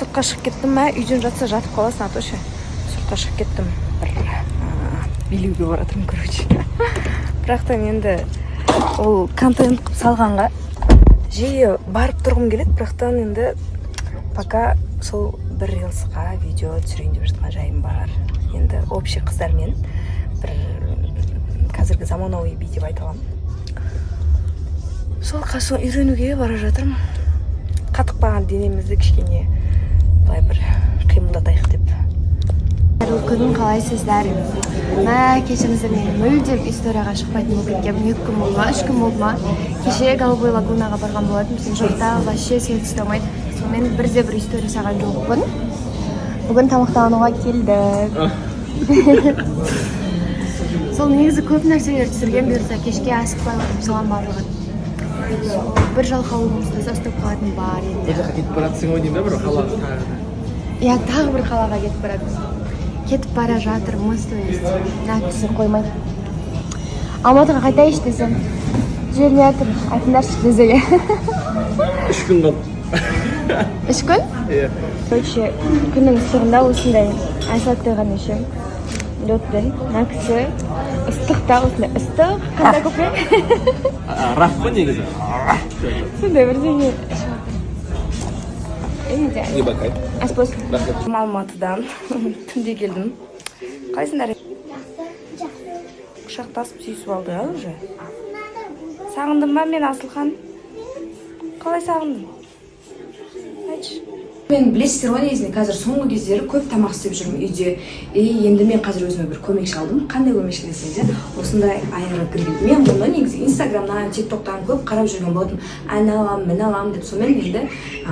Сыртқа шығып кеттім ма, үйден жатса жатып қаласың, Атоша. Сыртқа шығып кеттім. Билеуге баратырмын, короче. Бірақтан енді ол контент қып салғанға жиі барып тұрғым келеді, бірақтан енді пока сол бір рилсқа видео түсірейін деп жатқан жайым бар. Енді общий қыздармен бір қазіргі заманауи би деп айта аламын. Сол қасу үйренуге бара жатырмын. Қатықпаған денемізді кішкене былай бір қимылдатайық деп. Күнін қалайсыздар? Кешіңіздер мен мүлдем историяға шықпайтын болып кеткем. 2 күн болды ма, 3 күн болды ма? Кеше Голубой лагунаға барған болатын. Біздің жоқта вообще свет ұстамайды. Сонымен бірде бір история саған жоқпын. Бүгін тамақтануға келдік. Сол негізі көп нәрселер түсірген бұйырса кешке асықпай отырып соған барлығын. Бір жалқаулығымызды ұстап қалатын бар енді. Бір жаққа кетіп баратсың ғой деймін бе, бір қалаға тағы да? Иә, тағы бір қалаға кетіп баратырмыз. Кетіп бара жатырмыз, то есть. Түсір қоймайды. Алматыға қайтайыншы десем. Жеріне жатыр, айтыңдаршы дезеге. 3 күн қалды. 3 күн? Иә. Короче, күннің ыстығында осындай айсаттай ғана ішем. Лётпен, мына кісі ыстықта осындай ыстық. Қандай кофе? Раф қой негізі. Сондай бірдеңе. Не бақай? Аспос. Алматыдан түнде келдім. Қалайсыңдар? Құшақтасып сүйісіп алды уже. Сағындым ба мен Асылхан? Қалай сағындым? Айтшы. Мен білесіздер ғой негізінде қазір соңғы кездері көп тамақ істеп жүрмін үйде. Енді мен қазір өзіме бір көмекші алдым. Қандай көмекші десеңіздер, осындай аэрогриль. Мен бұны негізі Инстаграмнан, ТикТоктан көп қарап жүрген болатынмын. Ән алам, мін алам деп сонымен енді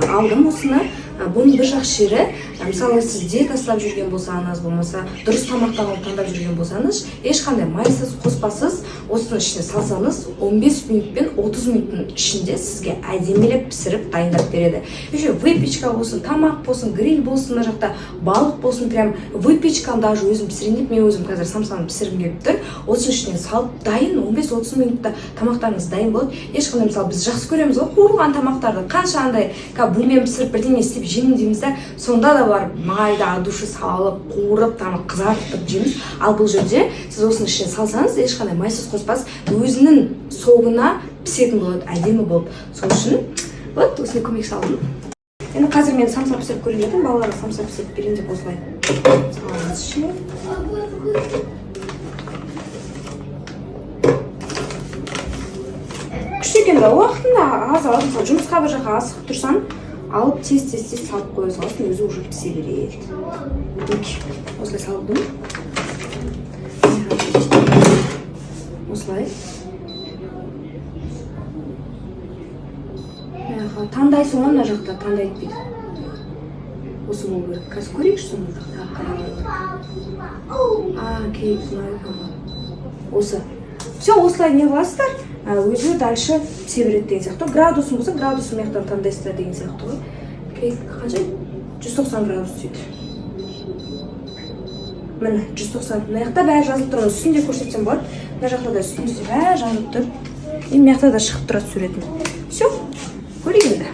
алдым осыны. Бұның бір жақсы жері, мысалы сіз диета ұстап жүрген болсаңыз, болмаса дұрыс тамақтануды таңдап жүрген болсаңыз, ешқандай майсыз, қоспасыз осыны ішіне салсаңыз, 15 минут пен 30 минуттың ішінде сізге әдемілеп пісіріп дайындап береді. Еще выпечка болсын, тамақ болсын, гриль болсын, мына жақта балық болсын, прям выпечканы даже өзім пісірейін деп, мен өзім қазір самсаны пісіргім келіп тұр. Осының ішіне салып дайын 15-30 минутта тамақтарыңыз дайын болады. Ешқандай мысалы біз жақсы көреміз ғой қуырылған тамақтарды, қанша андай бумен пісіріп бірдеңе істеп жеймін дейміз да, сонда да бар майда душы салып, қуырып, қызартып жейміз. Ал бұл жерде сіз осының ішіне салсаңыз, ешқандай майсыз қоспас, өзінің соғына пісетін болады, әдемі болып. Сол үшін вот осындай көмек салдым. Енді қазір мен самса пісіріп көрейін дедім, балаларға самса пісіріп берейін деп осылай саламыз ішіне. Күшті екен да, уақытында аз алып, мысалы жұмысқа бір жаққа асығып тұрсаң, алып тез салып қоя саласың, өзі уже пісе береді. Осылай салдым. Осылай. Таңдайсың ғой, мына жақта таңдай етпейді. Осы болу керек. Қазір көрейікші соны. Кейіп сұнайды. Осы. Все, осылай не қыласыздар? Өзі дальше пісе береді деген сияқты. Градусын болса, градусын мектан таңдайсыздар деген сияқты ғой. Кейіп қанша? 190 градус сөйді. Міне, 190. Мына жақта бәрі жазылып тұр. Үстінде көрсетсем болады. Мына жақта да үстінде бәрі жазылып тұр. Мына жақта да шығып тұрады суретін. Все, көрейік енді.